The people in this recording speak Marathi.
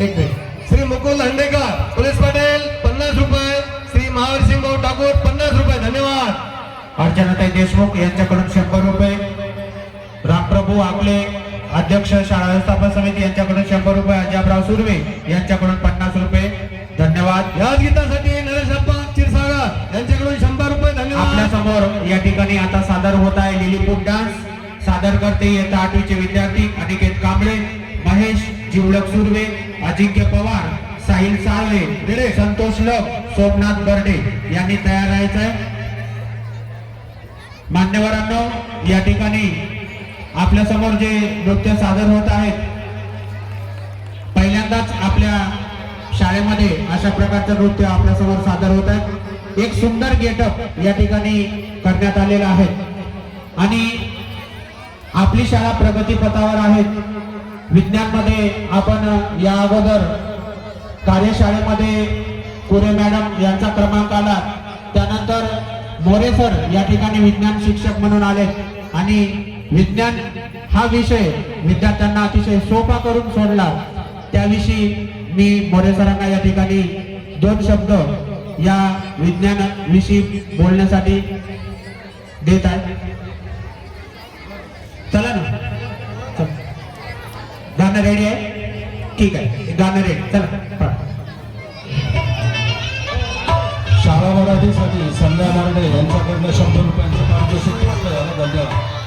एक मिनिट. श्री मुकुल हंडेकर पोलीस पाटील 50 रुपये. श्री महावीरसिंग भाऊ ठाकूर 50 रुपये. धन्यवाद. अर्चनाताई देशमुख यांच्याकडून 100 रुपये. रामप्रभू आकले अध्यक्ष शाळा व्यवस्थापन समिती यांच्याकडून 100 रुपये. अजयराव सुर्वे यांच्याकडून 50 रुपये. धन्यवाद. याच गीतासाठी नरेशप्पा क्षीरसागर यांच्याकडून 100 रुपये. धन्यवाद. आपल्या समोर या ठिकाणी आता सादर होत आहे लिलीपूट डान्स. सादर करते इयत्ता 8वीचे विद्यार्थी अनिकेत कांबळे, महेश जिवलक सुर्वे, अजिंक्य पवार, साहिल साळवे, संतोष लक, सोमनाथ बर्डे यांनी तयार राहायचं आहे. मान्यवरांनो, या ठिकाणी आपल्या समोर जे नृत्य सादर होत आहेत, पहिल्यांदाच आपल्या शाळेमध्ये अशा प्रकारचं नृत्य आपल्या समोर सादर होत आहे. एक सुंदर गेटअप या ठिकाणी करण्यात आलेला आहे आणि आपली शाळा प्रगतीपथावर आहे. विज्ञानमध्ये आपण या अगोदर कार्यशाळेमध्ये कुरे मॅडम यांचा क्रमांक आला. त्यानंतर मोरे सर या ठिकाणी विज्ञान शिक्षक म्हणून आले आणि विज्ञान हा विषय विद्यार्थ्यांना अतिशय सोपा करून सोडला. त्याविषयी मी मोरे सरांना या ठिकाणी 2 शब्द या विज्ञान विषयी बोलण्यासाठी देत आहे. चला ना, गाणं रेडी आहे? ठीक आहे, गाणं रेडी. चला. शाळा मराठीसाठी संध्या मार्डे यांच्याकडनं 100 रुपयांचं पारितोषिक प्राप्त झालं. धन्यवाद.